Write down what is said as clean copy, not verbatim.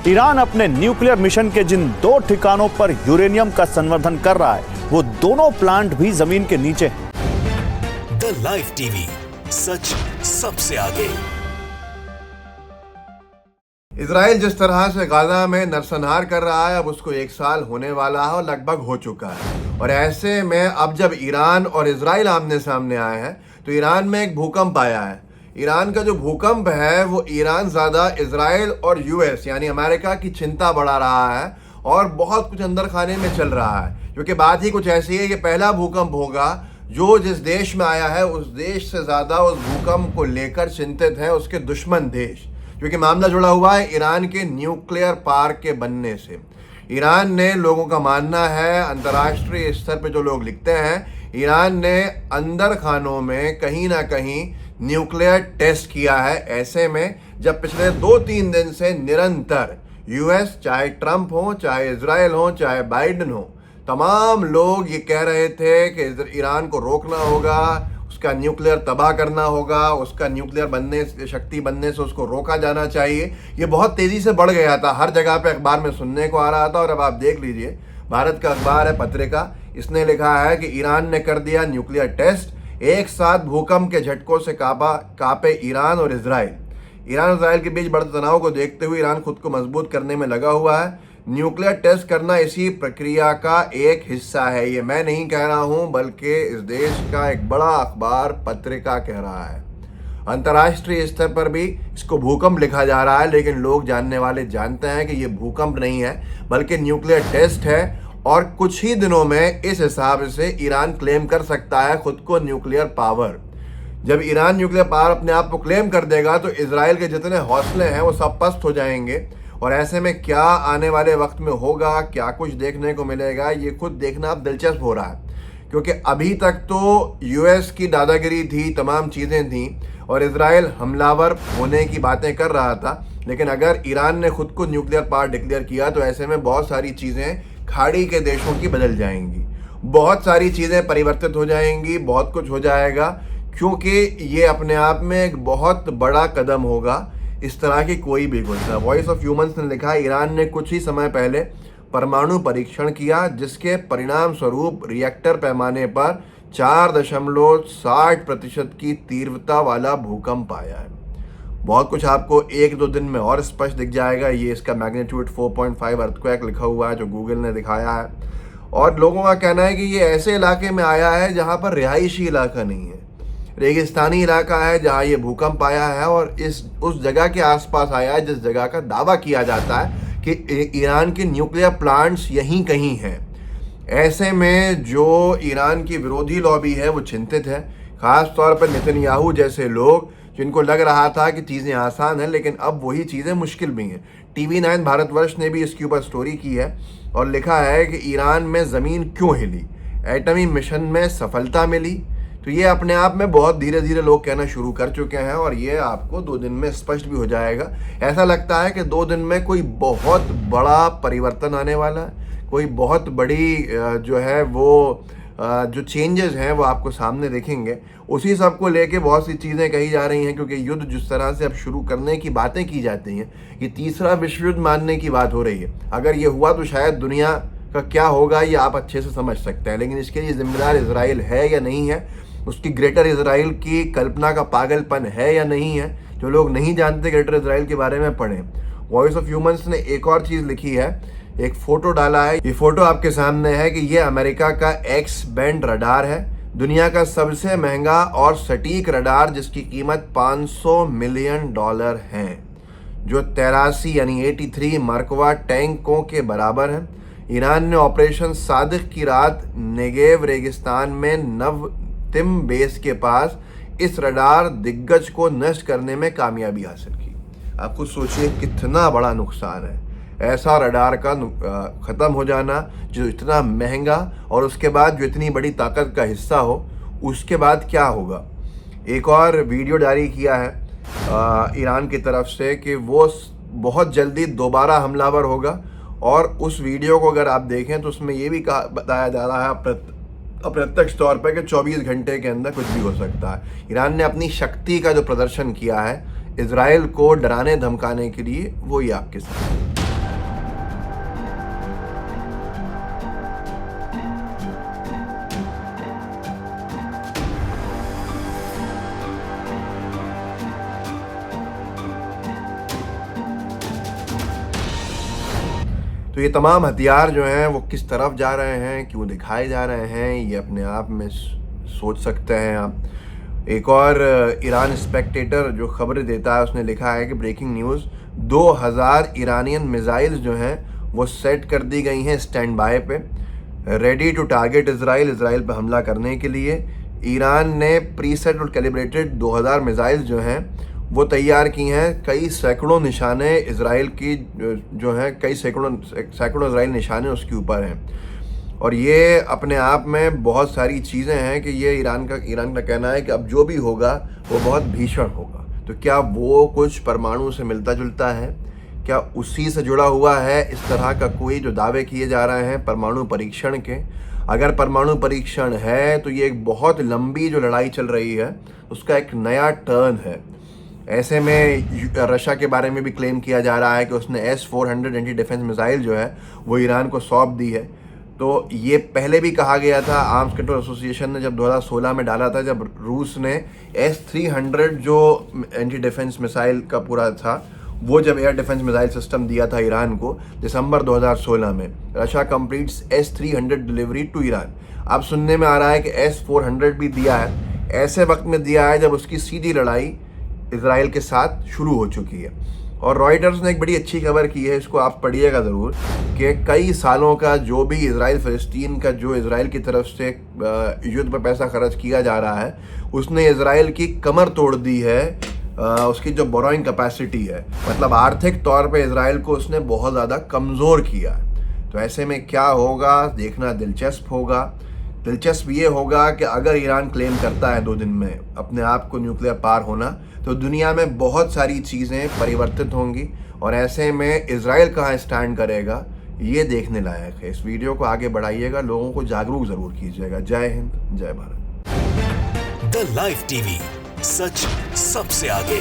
Iran अपने nuclear mission के जिन 2 ठिकानों पर यूरेनियम का संवर्धन कर रहा है, वो दोनों प्लांट भी जमीन के नीचे हैं। द लाइव टीवी, सच सबसे आगे। इजराइल जिस तरह से गाजा में नरसंहार कर रहा है, अब उसको 1 साल होने वाला है और लगभग हो चुका है। और ऐसे में अब जब ईरान और इजराइल आमने सामने आए हैं तो ईरान में एक भूकंप आया है। ईरान का जो भूकंप है वो ईरान ज़्यादा इजराइल और यूएस यानी अमेरिका की चिंता बढ़ा रहा है और बहुत कुछ अंदर खाने में चल रहा है, क्योंकि बात ही कुछ ऐसी है। ये पहला भूकंप होगा जो जिस देश में आया है उस देश से ज़्यादा उस भूकंप को लेकर चिंतित है उसके दुश्मन देश, क्योंकि मामला जुड़ा हुआ है ईरान के न्यूक्लियर पार्क के बनने से। ईरान ने, लोगों का मानना है, अंतर्राष्ट्रीय स्तर पे जो लोग लिखते हैं, ईरान ने अंदर खानों में कहीं ना कहीं न्यूक्लियर टेस्ट किया है। ऐसे में जब पिछले 2-3 दिन से निरंतर यूएस, चाहे ट्रंप हो, चाहे इजराइल हो, चाहे बाइडेन हो, तमाम लोग ये कह रहे थे कि ईरान को रोकना होगा, उसका न्यूक्लियर तबाह करना होगा, उसका न्यूक्लियर शक्ति बनने से उसको रोका जाना चाहिए। ये बहुत तेज़ी से बढ़ गया था, हर जगह पे अखबार में सुनने को आ रहा था। और अब आप देख लीजिए, भारत का अखबार है, पत्रिका, इसने लिखा है कि ईरान ने कर दिया न्यूक्लियर टेस्ट, एक साथ भूकंप के झटकों से कांपे ईरान और इजराइल। ईरान और इजराइल के बीच बढ़ते तनाव को देखते हुए ईरान खुद को मजबूत करने में लगा हुआ है। न्यूक्लियर टेस्ट करना इसी प्रक्रिया का एक हिस्सा है। ये मैं नहीं कह रहा हूं, बल्कि इस देश का एक बड़ा अखबार, पत्रिका कह रहा है। अंतर्राष्ट्रीय स्तर पर भी इसको भूकंप लिखा जा रहा है, लेकिन लोग, जानने वाले जानते हैं कि ये भूकंप नहीं है बल्कि न्यूक्लियर टेस्ट है। और कुछ ही दिनों में इस हिसाब से ईरान क्लेम कर सकता है खुद को न्यूक्लियर पावर। जब ईरान न्यूक्लियर पावर अपने आप को क्लेम कर देगा तो इजराइल के जितने हौसले हैं वो सब पस्त हो जाएंगे। और ऐसे में क्या आने वाले वक्त में होगा, क्या कुछ देखने को मिलेगा, ये खुद देखना अब दिलचस्प हो रहा है। क्योंकि अभी तक तो यूएस की दादागिरी थी, तमाम चीज़ें थी और इजराइल हमलावर होने की बातें कर रहा था, लेकिन अगर ईरान ने खुद को न्यूक्लियर पावर डिक्लेयर किया तो ऐसे में बहुत सारी चीज़ें खाड़ी के देशों की बदल जाएंगी, बहुत सारी चीज़ें परिवर्तित हो जाएंगी, बहुत कुछ हो जाएगा, क्योंकि ये अपने आप में एक बहुत बड़ा कदम होगा इस तरह की कोई भी घोषणा। वॉइस ऑफ ह्यूमंस ने लिखा, ईरान ने कुछ ही समय पहले परमाणु परीक्षण किया, जिसके परिणाम स्वरूप रिएक्टर पैमाने पर 4.60% की तीव्रता वाला भूकंप आया है। बहुत कुछ आपको 1-2 दिन में और स्पष्ट दिख जाएगा। ये इसका मैग्नीट्यूड 4.5 अर्थक्वेक लिखा हुआ है जो गूगल ने दिखाया है। और लोगों का कहना है कि ये ऐसे इलाके में आया है जहाँ पर रिहायशी इलाका नहीं है, रेगिस्तानी इलाका है जहाँ ये भूकंप आया है और उस जगह के आसपास आया है जिस जगह का दावा किया जाता है कि ईरान के न्यूक्लियर प्लांट्स यहीं कहीं हैं। ऐसे में जो ईरान की विरोधी लॉबी है वो चिंतित है, ख़ास तौर पर नेतन्याहू जैसे लोग, जिनको लग रहा था कि चीज़ें आसान हैं, लेकिन अब वही चीज़ें मुश्किल भी हैं। TV9 भारतवर्ष ने भी इसके ऊपर स्टोरी की है और लिखा है कि ईरान में ज़मीन क्यों हिली, एटमी मिशन में सफलता मिली। तो ये अपने आप में बहुत धीरे धीरे लोग कहना शुरू कर चुके हैं और ये आपको 2 दिन में स्पष्ट भी हो जाएगा। ऐसा लगता है कि 2 दिन में कोई बहुत बड़ा परिवर्तन आने वाला है, कोई बहुत बड़ी जो है वो जो चेंजेस हैं वो आपको सामने दिखेंगे। उसी सब को लेके बहुत सी चीज़ें कही जा रही हैं, क्योंकि युद्ध जिस तरह से अब शुरू करने की बातें की जाती हैं, ये तीसरा विश्व युद्ध मानने की बात हो रही है। अगर ये हुआ तो शायद दुनिया का क्या होगा ये आप अच्छे से समझ सकते हैं, लेकिन इसके लिए जिम्मेदार इजराइल है या नहीं है, उसकी ग्रेटर इजराइल की कल्पना का पागलपन है या नहीं है। जो लोग नहीं जानते ग्रेटर इजराइल के बारे में पढ़ें। वॉइस ऑफ ह्यूमंस ने एक और चीज़ लिखी है, एक फ़ोटो डाला है। ये फ़ोटो आपके सामने है कि ये अमेरिका का एक्स बैंड रडार है, दुनिया का सबसे महंगा और सटीक रडार, जिसकी कीमत $500 मिलियन है, जो 83 यानी 83 मरकवा टैंकों के बराबर है। ईरान ने ऑपरेशन सादिक की रात नेगेव रेगिस्तान में नवतिम बेस के पास इस रडार दिग्गज को नष्ट करने में कामयाबी हासिल की। आप खुद सोचिए कितना बड़ा नुकसान है ऐसा रडार का ख़त्म हो जाना, जो इतना महंगा और उसके बाद जो इतनी बड़ी ताकत का हिस्सा हो, उसके बाद क्या होगा। एक और वीडियो जारी किया है ईरान की तरफ से कि वो बहुत जल्दी दोबारा हमलावर होगा, और उस वीडियो को अगर आप देखें तो उसमें ये भी बताया जा रहा है अप्रत्यक्ष तौर पर कि 24 घंटे के अंदर कुछ भी हो सकता है। ईरान ने अपनी शक्ति का जो प्रदर्शन किया है इजराइल को डराने धमकाने के लिए, वो ये आपके साथ तो ये तमाम हथियार जो हैं वो किस तरफ जा रहे हैं, क्यों दिखाए जा रहे हैं, ये अपने आप में सोच सकते हैं आप। एक और ईरान स्पेक्टेटर जो खबरें देता है उसने लिखा है कि ब्रेकिंग न्यूज़ 2000 ईरानियन मिसाइल्स जो हैं वो सेट कर दी गई हैं स्टैंड बाय पे, रेडी टू टारगेट इसराइल पे हमला करने के लिए। ईरान ने प्री सेट और कैलिब्रेटेड 2000 मिसाइल्स जो हैं वो तैयार की हैं। कई सैकड़ों निशाने इसराइल की जो हैं, कई सैकड़ों इसराइल निशाने उसके ऊपर हैं। और ये अपने आप में बहुत सारी चीज़ें हैं कि ये ईरान का कहना है कि अब जो भी होगा वो बहुत भीषण होगा। तो क्या वो कुछ परमाणु से मिलता जुलता है? क्या उसी से जुड़ा हुआ है इस तरह का कोई जो दावे किए जा रहे हैं परमाणु परीक्षण के? अगर परमाणु परीक्षण है तो ये एक बहुत लंबी जो लड़ाई चल रही है उसका एक नया टर्न है। ऐसे में रशिया के बारे में भी क्लेम किया जा रहा है कि उसने S-400 एंटी डिफेंस मिसाइल जो है वो ईरान को सौंप दी है। तो ये पहले भी कहा गया था, आर्म्स कंट्रोल एसोसिएशन ने जब 2016 में डाला था, जब रूस ने S-300 जो एंटी डिफेंस मिसाइल का पूरा था वो जब एयर डिफेंस मिसाइल सिस्टम दिया था ईरान को दिसंबर 2016 में। Russia completes S-300 delivery to Iran. अब सुनने में आ रहा है कि S-400 भी दिया है, ऐसे वक्त में दिया है जब उसकी सीधी लड़ाई इसराइल के साथ शुरू हो चुकी है। और रॉयटर्स ने एक बड़ी अच्छी खबर की है, इसको आप पढ़िएगा ज़रूर, कि कई सालों का जो भी इसराइल फ़लस्तीन का जो इसराइल की तरफ से युद्ध पर पैसा खर्च किया जा रहा है उसने इसराइल की कमर तोड़ दी है। उसकी जो बोरोइंग कैपेसिटी है, मतलब आर्थिक तौर पे इसराइल को उसने बहुत ज़्यादा कमज़ोर किया। तो ऐसे में क्या होगा देखना दिलचस्प होगा। दिलचस्प ये होगा कि अगर ईरान क्लेम करता है 2 दिन में अपने आप को न्यूक्लियर पार होना, तो दुनिया में बहुत सारी चीज़ें परिवर्तित होंगी और ऐसे में इसराइल कहाँ स्टैंड करेगा ये देखने लायक है। इस वीडियो को आगे बढ़ाइएगा, लोगों को जागरूक ज़रूर कीजिएगा। जय हिंद, जय भारत। द लाइव टीवी, सच सबसे आगे।